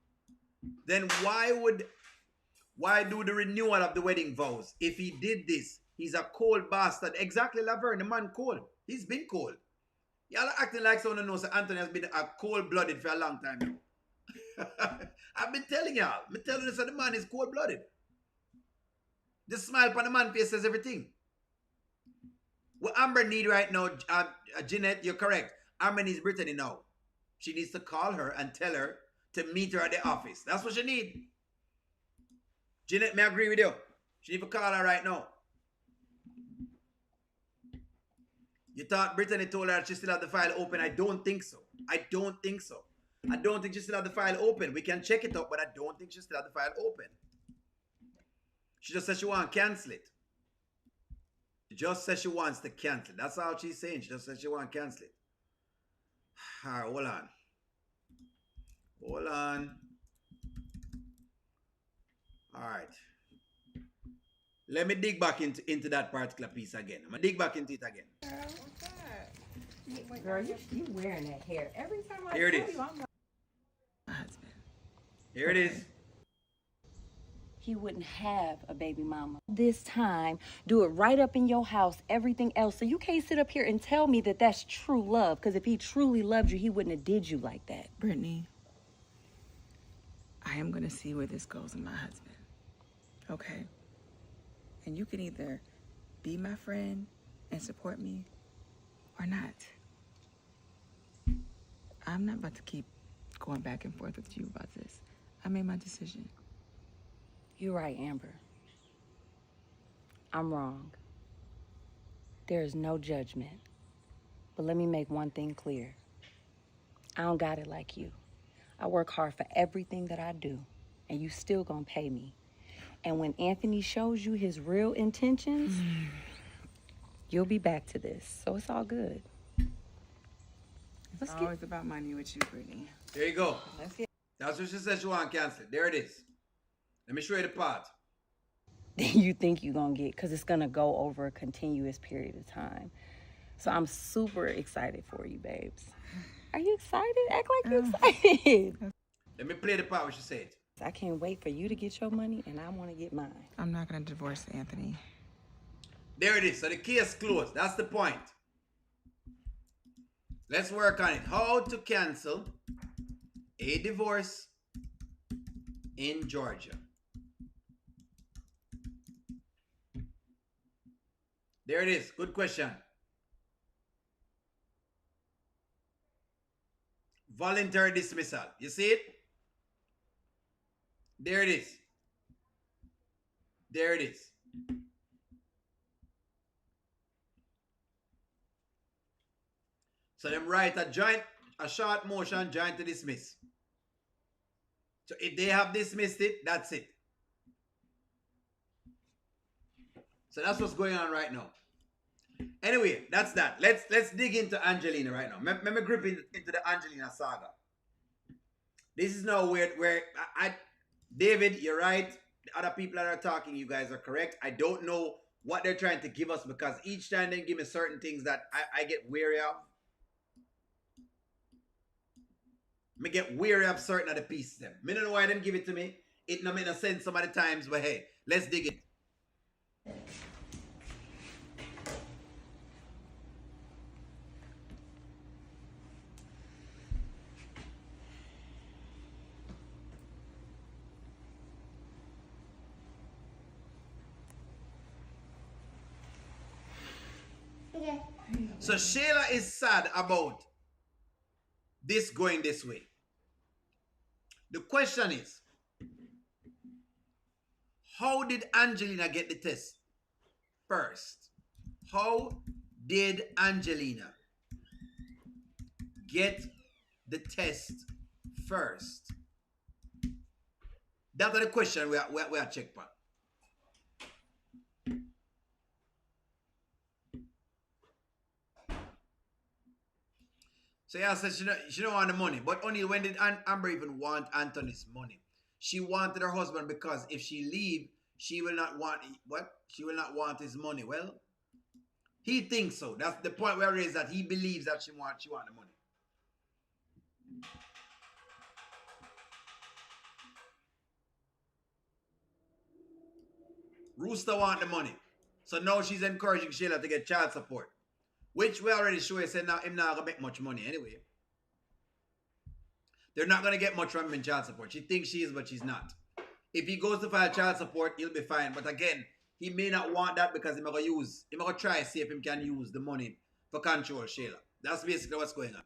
Then why do the renewal of the wedding vows? If he did this, he's a cold bastard. Exactly, Laverne, the man cold. He's been cold. Y'all are acting like someone who knows that Anthony has been a cold-blooded for a long time now. I've been telling y'all. I'm telling you that the man is cold-blooded. The smile on the man's face says everything. What Amber need right now, Jeanette, you're correct. Amber needs Brittany now. She needs to call her and tell her to meet her at the office. That's what she needs. Jeanette, may I agree with you? She need to call her right now. You thought Brittany told her she still had the file open? I don't think so. I don't think so. I don't think she still had the file open. We can check it up, but I don't think she still had the file open. She just said she wants to cancel it. She just said she wants to cancel it. That's all she's saying. She just said she wants to cancel it. All right, hold on. Hold on. All right. Let me dig back into that particular piece again. I'm going to dig back into it again. Girl, what's that? Girl, you wearing that hair every time I Here it tell is. you, I'm like, My husband. Here it is. he wouldn't have a baby mama. This time, do it right up in your house, everything else. So you can't sit up here and tell me that that's true love. Because if he truly loved you, he wouldn't have did you like that. Brittany, I am going to see where this goes with my husband. Okay? And you can either be my friend and support me or not. I'm not about to keep going back and forth with you about this. I made my decision. You're right, Amber. I'm wrong. There is no judgment. But let me make one thing clear. I don't got it like you. I work hard for everything that I do, and you still gonna pay me. And when Anthony shows you his real intentions, you'll be back to this. So it's all good. It's always about money with you, Brittany. There you go. Let's get. That's what she said she wants to cancel it. There it is. Let me show you the part. You think you're gonna get, because it's gonna go over a continuous period of time. So I'm super excited for you, babes. Are you excited? Act like you're excited. Let me play the part where she said. I can't wait for you to get your money, and I want to get mine. I'm not going to divorce Anthony. There it is. So the case closed. That's the point. Let's work on it. How to cancel a divorce in Georgia. There it is. Good question. Voluntary dismissal. You see it? There it is. There it is. So them write a short motion, joint to dismiss. So if they have dismissed it, that's it. So that's what's going on right now. Anyway, that's that. Let's dig into Angelina right now. Let me grip into the Angelina saga. This is now where David, you're right. The other people that are talking, you guys are correct. I don't know what they're trying to give us because each time they give me certain things that I get weary of. Me get weary of certain of the pieces them. Me don't know why they give it to me. It no make no sense some of the times, but hey, let's dig it. So Shayla is sad about this going this way. The question is, how did Angelina get the test first? How did Angelina get the test first? That's the question we are check on. So yeah, said she don't want the money. But only when did Amber even want Anthony's money? She wanted her husband because if she leave, she will not want what? She will not want his money. Well, he thinks so. That's the point where it is that he believes that she want the money. Rooster want the money. So now she's encouraging Shayla to get child support. Which we already show you said now him not gonna make much money anyway. They're not gonna get much from him in child support. She thinks she is, but she's not. If he goes to file child support, he'll be fine. But again, he may not want that because he's gonna try to see if he can use the money for control Shayla. That's basically what's going on.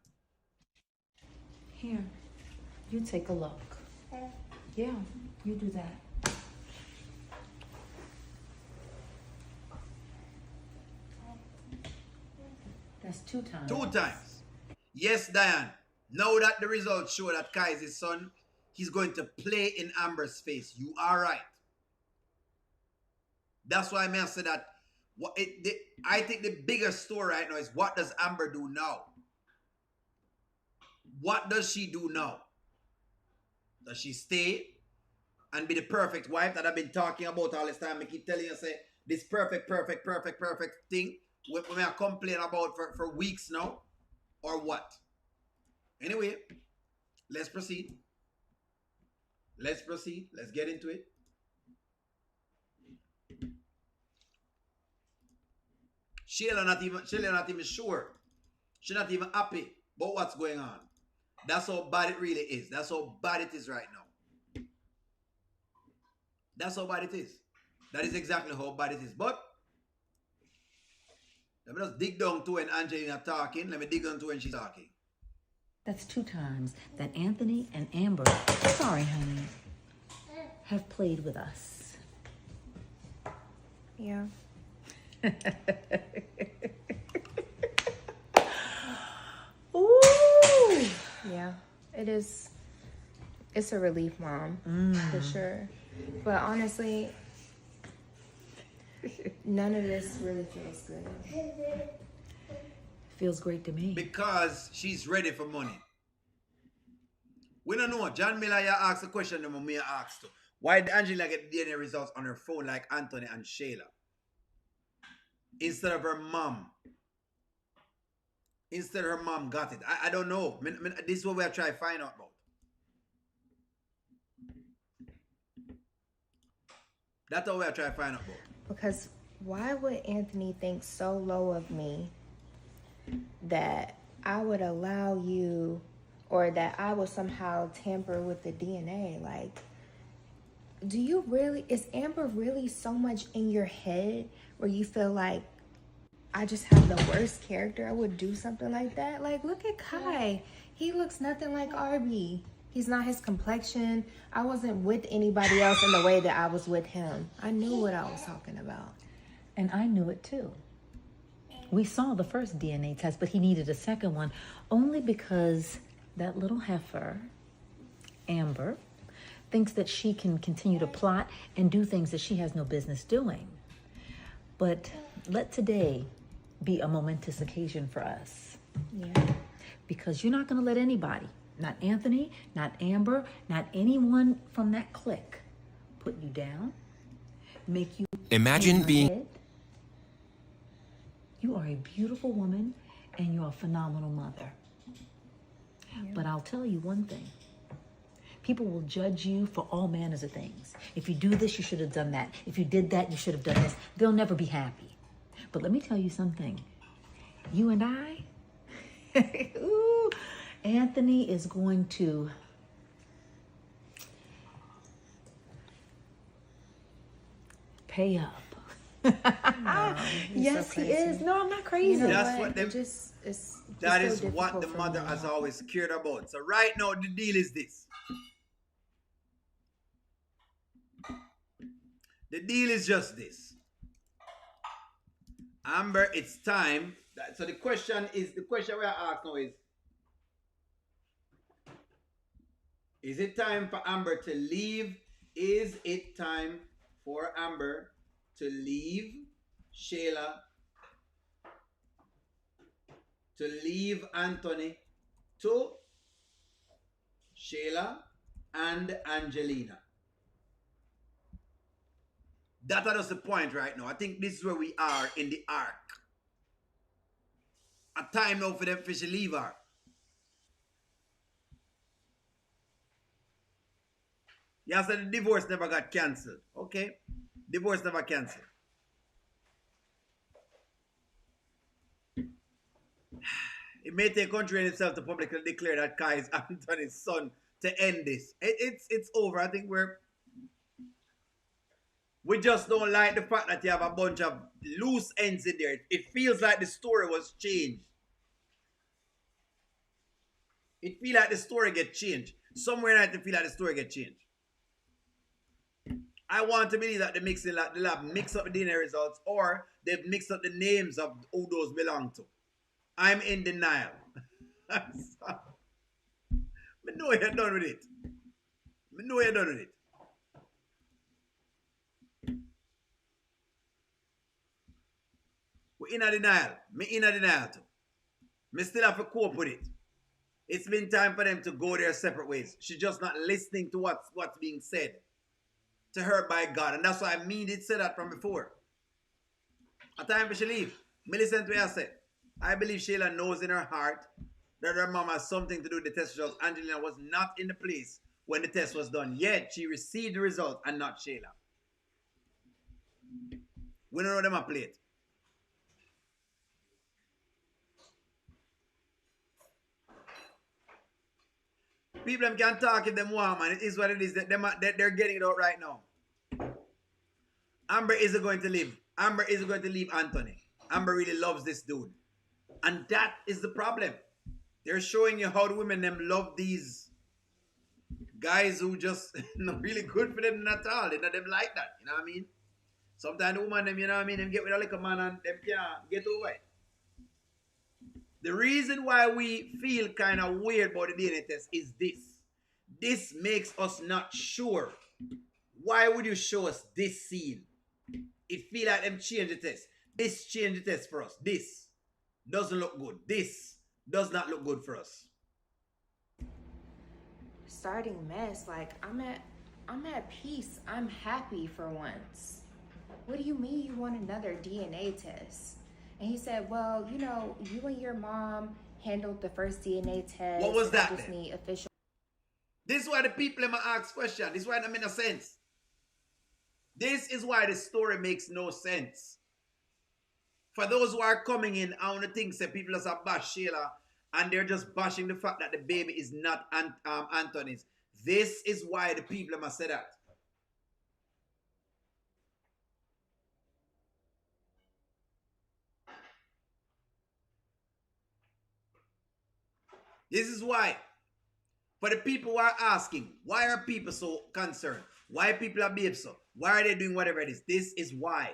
Here, you take a look. Yeah, you do that. That's 2 times. 2 times. Yes, Diane. Now that the results show that Kai is his son, he's going to play in Amber's face. You are right. That's why I may say that I think the bigger story right now is what does Amber do now? What does she do now? Does she stay and be the perfect wife that I've been talking about all this time? I keep telling you, say, this perfect thing we may complain about for weeks now, or what? Anyway, let's proceed. Let's get into it. Shayla not even sure. She's not even happy about what's going on. That's how bad it really is. That's how bad it is right now. That's how bad it is. That is exactly how bad it is. But let me just dig down to when Angelina talking. Let me dig down to when she's talking. That's 2 times that Anthony and Amber, sorry honey, have played with us. Yeah. Ooh. Yeah. It is. It's a relief, Mom, for sure. But honestly, none of this really feels good. Feels great to me. Because she's ready for money. We don't know. John Miller asked a question that Mia asked too. Why did Angelina get the DNA results on her phone like Anthony and Shayla? Instead of her mom. Instead her mom got it. I don't know. This is what we're trying to find out about. That's what we're trying to find out about. Because why would Anthony think so low of me that I would allow you, or that I would somehow tamper with the DNA? Like, do you really, is Amber really so much in your head where you feel like I just have the worst character? I would do something like that. Like, look at Kai. He looks nothing like Arby. He's not his complexion. I wasn't with anybody else in the way that I was with him. I knew what I was talking about. And I knew it too. We saw the first DNA test, but he needed a second one only because that little heifer, Amber, thinks that she can continue to plot and do things that she has no business doing. But let today be a momentous occasion for us. Yeah. Because you're not going to let anybody, not Anthony, not Amber, not anyone from that clique, put you down, make you Imagine being. head. You are a beautiful woman and you're a phenomenal mother. Yeah. But I'll tell you one thing. People will judge you for all manners of things. If you do this, you should have done that. If you did that, you should have done this. They'll never be happy. But let me tell you something. You and I, ooh, Anthony is going to pay up. No, yes, so he is. No, I'm not crazy. You know That's what? what them, that is what the mother has always cared about. So right now, the deal is this. The deal is just this. Amber, it's time. So the question we are asked now is it time for Amber to leave? Is it time for Amber to leave Shayla, to leave Anthony to Shayla and Angelina? That is the point right now. I think this is where we are in the arc. A time now for them to leave her. You said the divorce never got cancelled. Okay. Divorce never cancelled. It may take Kountry Wayne himself to publicly declare that Kai is Anthony's son to end this. It's over. I think we just don't like the fact that you have a bunch of loose ends in there. It feels like the story was changed. It feels like the story get changed. Somewhere in it feel like the story get changed. I want to believe that the lab mix up the DNA results, or they've mixed up the names of who those belong to. I'm in denial. I know you're done with it. We're in a denial. Me in a denial too. Me still have to cope with it. It's been time for them to go their separate ways. She's just not listening to what's being said to her by God. And that's why I did say that from before. A time for she leave. Me listen to what I said. I believe Shayla knows in her heart that her mom has something to do with the test results. Angelina was not in the place when the test was done. Yet she received the result and not Shayla. We don't know them a plate. People can talk if them want, man. It is what it is. They're getting it out right now. Amber isn't going to leave. Amber isn't going to leave Anthony. Amber really loves this dude. And that is the problem. They're showing you how the women them love these guys who just not really good for them at all. They not them like that. You know what I mean? Sometimes the woman them, you know what I mean, them get with a little man and them can't get over it. The reason why we feel kind of weird about the DNA test is this. This makes us not sure. Why would you show us this scene? It feel like them change the test. This change the test for us. This doesn't look good. This does not look good for us. Starting mess, like I'm at peace. I'm happy for once. What do you mean you want another DNA test? And he said, well, you know, you and your mom handled the first DNA test. What was that? I just need official. This is why the people might ask questions. This is why it makes no sense. This is why the story makes no sense. For those who are coming in, I want to think say people just have bash Shayla and they're just bashing the fact that the baby is not Anthony's. This is why the people must say that. This is why. For the people who are asking, why are people so concerned? Why people are behaving so? Why are they doing whatever it is? This is why.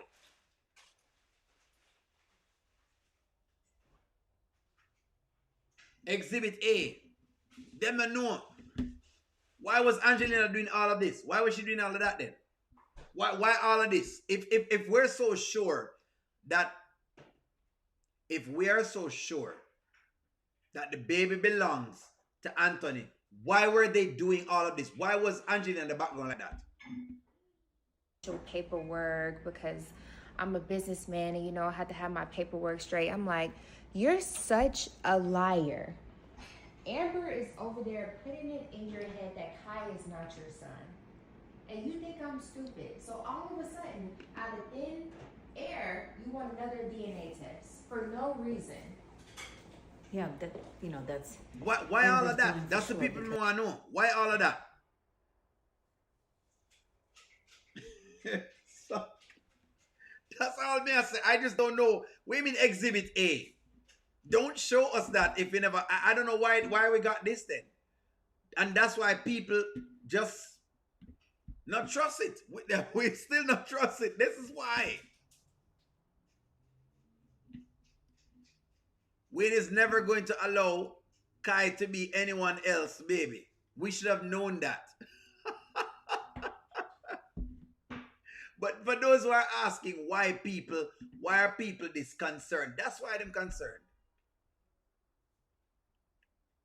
Exhibit A. Them don't know. Why was Angelina doing all of this? Why was she doing all of that then? Why all of this? If we're so sure that the baby belongs to Anthony, why were they doing all of this? Why was Angelina in the background like that? paperwork because I'm a businessman and I have to have my paperwork straight. I'm like, you're such a liar. Amber is over there putting it in your head that Kai is not your son. And you think I'm stupid. So all of a sudden, out of thin air, you want another DNA test for no reason. Yeah, that's Why all of that? That's the people who want to know. Why all of that? So, that's all me I say. I just don't know. What do you mean Exhibit A? Don't show us that if you never. I don't know why we got this then, and that's why people just not trust it. We still not trust it. This is why. Wayne is never going to allow Kai to be anyone else, baby. We should have known that. But for those who are asking why are people this concerned? That's why I'm concerned.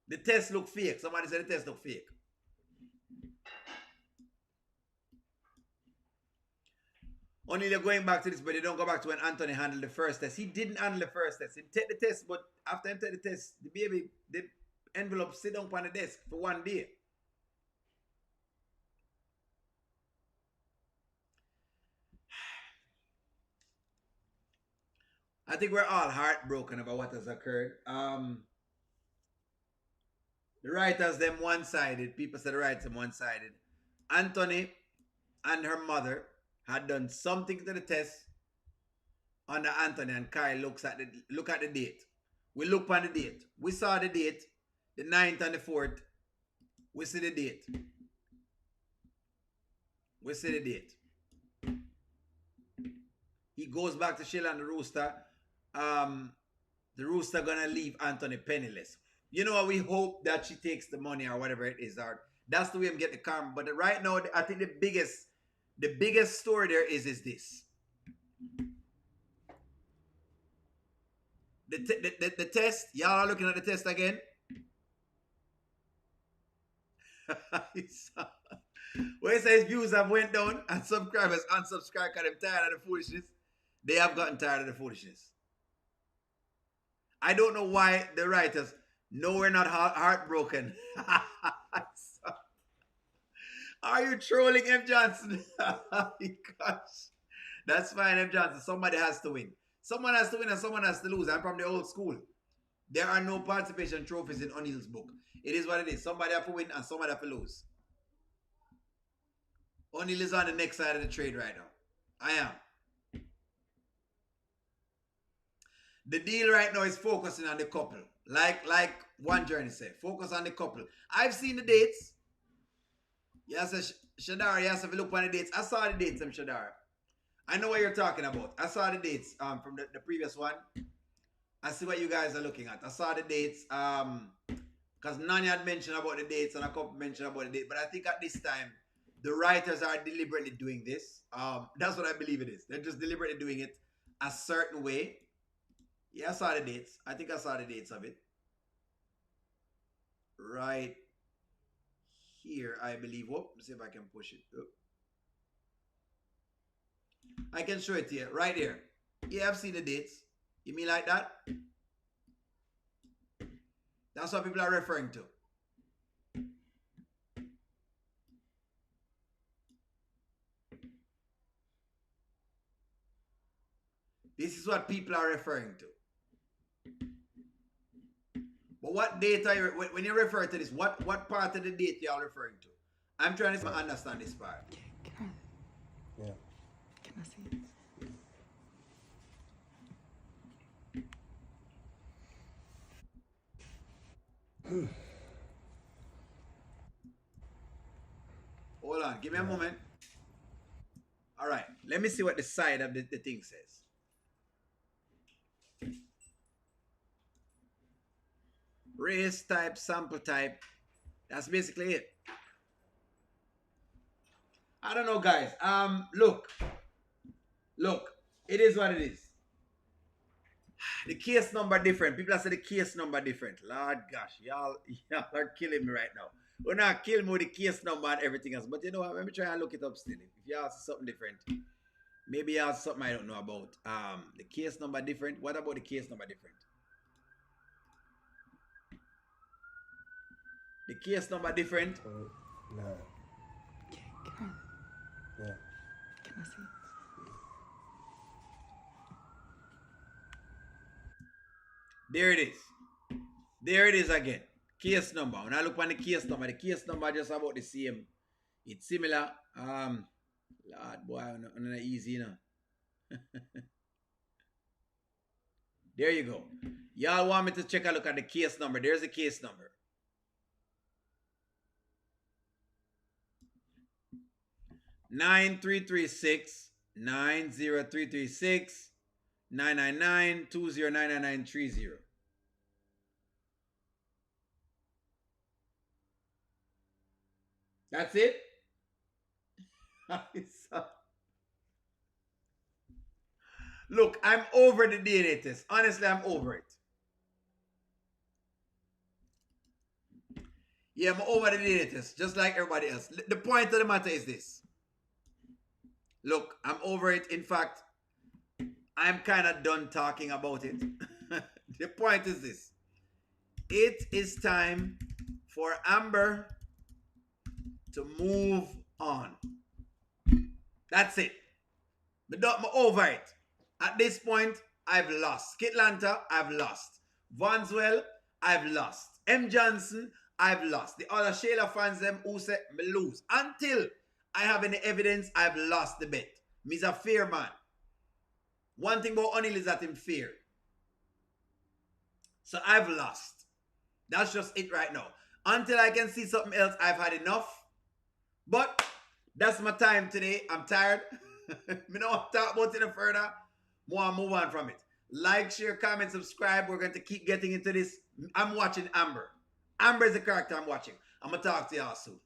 The test look fake. Somebody said the test look fake. Only they're going back to this, but they don't go back to when Anthony handled the first test. He didn't handle the first test. He take the test, but after he take the test, the envelope sit down on the desk for 1 day. I think we're all heartbroken about what has occurred. The writers them one-sided. People said the writers them one-sided. Anthony and her mother had done something to the test under Anthony, and Kai look at the date. We look on the date. We saw the date, the 9th and the 4th. We see the date. We see the date. He goes back to Shayla and the Rooster. The Rooster gonna leave Anthony penniless. You know, we hope that she takes the money or whatever it is, or that's the way I'm getting the karma. But right now, I think the biggest story there is this. The test, y'all are looking at the test again. Where it says views have went down and subscribers unsubscribe because they're tired of the foolishness. They have gotten tired of the foolishness. I don't know why the writers know we're not heartbroken. Are you trolling M. Johnson? Gosh. That's fine, M. Johnson. Somebody has to win. Someone has to win and someone has to lose. I'm from the old school. There are no participation trophies in O'Neill's book. It is what it is. Somebody have to win and somebody have to lose. O'Neill is on the next side of the trade right now. I am. The deal right now is focusing on the couple. Like One Journey said. Focus on the couple. I've seen the dates. Yes, Shadar, yes, if you look on the dates. I saw the dates, Shadar. I know what you're talking about. I saw the dates from the previous one. I see what you guys are looking at. I saw the dates because Nani had mentioned about the dates and a couple mentioned about the date. But I think at this time, the writers are deliberately doing this. That's what I believe it is. They're just deliberately doing it a certain way. Yeah, I saw the dates. I think I saw the dates of it. Right here, I believe. Whoop, let's see if I can push it. Oh. I can show it to you. Right here. Yeah, I've seen the dates. You mean like that? That's what people are referring to. This is what people are referring to. But what date are you, when you refer to this, what part of the date you are referring to? I'm trying to understand this part. Yeah. Can I see it? Hold on, give me a moment. All right, let me see what the side of the thing says. Race type, sample type. That's basically it. I don't know, guys. Look. It is what it is. The case number different. People are saying the case number different. Lord gosh, y'all are killing me right now. We're not kill me with the case number and everything else. But you know what? Let me try and look it up still. If you ask something different, maybe you ask something I don't know about. The case number different. What about the case number different? The case number different. Nah. Can Yeah. I see? There it is. There it is again. Case number. When I look on the case number just about the same. It's similar. Lord boy, not easy, you know. There you go. Y'all want me to check a look at the case number. There's the case number. Nine three three six 90336 999 209930. That's it. Look, I'm over the DNA test. Honestly, I'm over it. Yeah, I'm over the DNA test, just like everybody else. The point of the matter is this. Look, I'm over it. In fact, I'm kind of done talking about it. The point is this. It is time for Amber to move on. That's it. I'm over it. At this point, I've lost. Kitlanta, I've lost. Vanswell, I've lost. M. Johnson, I've lost. The other Shayla fans, them who say me lose. Until I have any evidence, I've lost the bet. Me's a fair man. One thing about O'Neal is that I'm fair. So I've lost. That's just it right now. Until I can see something else, I've had enough. But that's my time today. I'm tired. Me don't want to talk about it no further. More move on from it. Like, share, comment, subscribe. We're going to keep getting into this. I'm watching Amber. Amber is the character I'm watching. I'm going to talk to y'all soon.